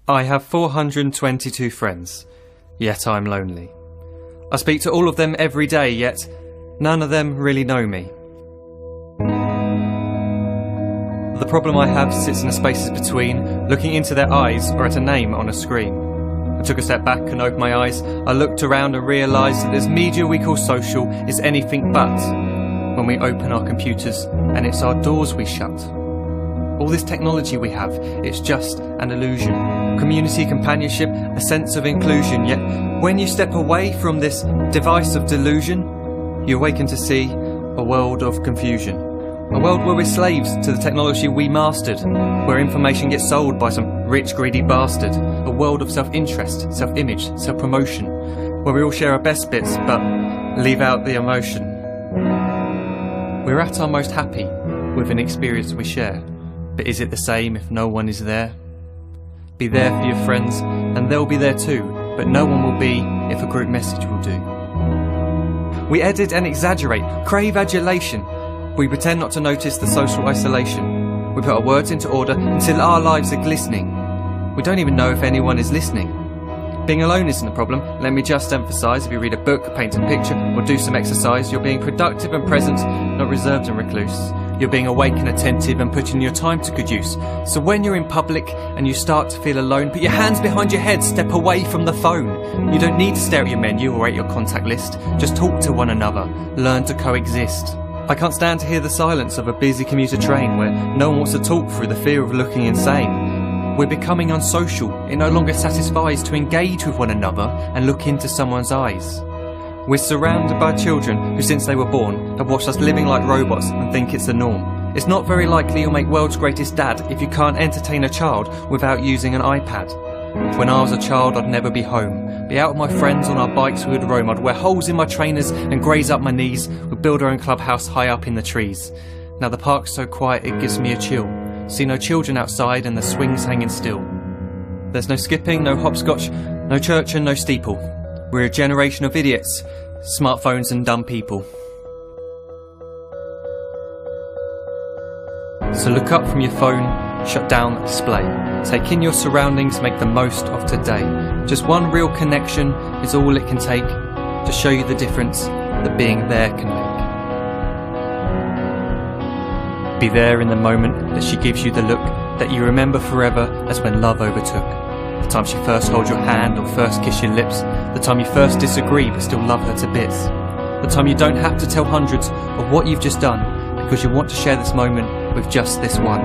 I have 422 friends, yet I'm lonely. I speak to all of them every day, yet none of them really know me. The problem I have sits in the spaces between looking into their eyes or at a name on a screen. I took a step back and opened my eyes. I looked around and realised that this media we call social is anything but when we open our computers and it's our doors we shut. All this technology we have, it's just an illusion. Community, companionship, a sense of inclusion. Yet when you step away from this device of delusion, you awaken to see a world of confusion. A world where we're slaves to the technology we mastered, where information gets sold by some rich, greedy bastard. A world of self-interest, self-image, self-promotion, where we all share our best bits but leave out the emotion. We're at our most happy with an experience we share. But is it the same if no one is there? Be there for your friends, and they'll be there too, but no one will be if a group message will do. We edit and exaggerate, crave adulation. We pretend not to notice the social isolation. We put our words into order until our lives are glistening. We don't even know if anyone is listening. Being alone isn't a problem. Let me just emphasise, if you read a book, paint a picture, or do some exercise, you're being productive and present, not reserved and recluse. You're being awake and attentive and putting your time to good use. So when you're in public and you start to feel alone, put your hands behind your head, step away from the phone. You don't need to stare at your menu or at your contact list. Just talk to one another. Learn to coexist. I can't stand to hear the silence of a busy commuter train where no one wants to talk through the fear of looking insane. We're becoming unsocial. It no longer satisfies to engage with one another and look into someone's eyes. We're surrounded by children who, since they were born, have watched us living like robots and think it's the norm. It's not very likely you'll make world's greatest dad if you can't entertain a child without using an iPad. When I was a child, I'd never be home. Be out with my friends on our bikes, we would roam. I'd wear holes in my trainers and graze up my knees. We'd build our own clubhouse high up in the trees. Now the park's so quiet it gives me a chill. See no children outside and the swings hanging still. There's no skipping, no hopscotch, no church and no steeple. We're a generation of idiots, smartphones and dumb people. So look up from your phone, shut down the display. Take in your surroundings, make the most of today. Just one real connection is all it can take to show you the difference that being there can make. Be there in the moment that she gives you the look that you remember forever as when love overtook. The time she first holds your hand or first kiss your lips. The time you first disagree but still love her to bits. The time you don't have to tell hundreds of what you've just done because you want to share this moment with just this one.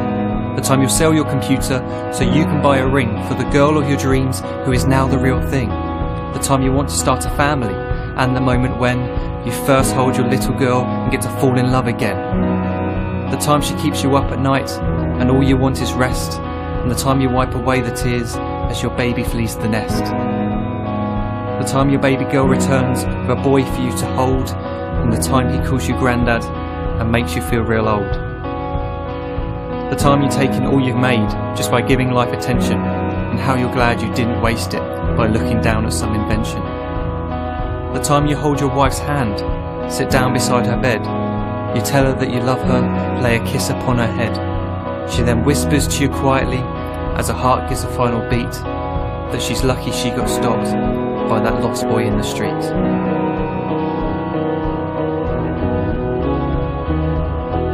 The time you'll sell your computer so you can buy a ring for the girl of your dreams who is now the real thing. The time you want to start a family, and the moment when you first hold your little girl and get to fall in love again. The time she keeps you up at night and all you want is rest, and the time you wipe away the tears as your baby flees the nest. The time your baby girl returns with a boy for you to hold, and the time he calls you granddad and makes you feel real old. The time you take in all you've made just by giving life attention, and how you're glad you didn't waste it by looking down at some invention. The time you hold your wife's hand, sit down beside her bed, you tell her that you love her, lay a kiss upon her head. She then whispers to you quietly, as her heart gives a final beat, that she's lucky she got stopped by that lost boy in the street.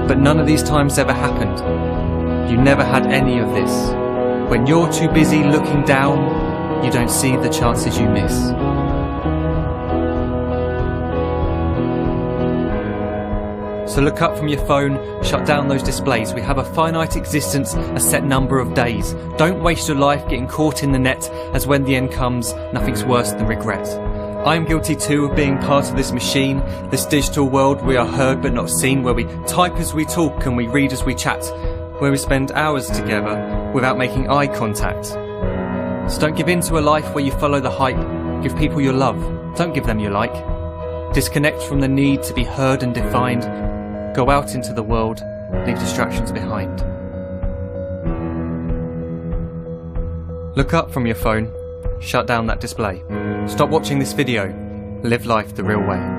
But none of these times ever happened. You never had any of this. When you're too busy looking down, you don't see the chances you miss. So look up from your phone, shut down those displays. We have a finite existence, a set number of days. Don't waste your life getting caught in the net, as when the end comes, nothing's worse than regret. I'm guilty too of being part of this machine, this digital world we are heard but not seen, where we type as we talk and we read as we chat, where we spend hours together without making eye contact. So don't give in to a life where you follow the hype. Give people your love, don't give them your like. Disconnect from the need to be heard and defined. Go out into the world, leave distractions behind. Look up from your phone, shut down that display. Stop watching this video, live life the real way.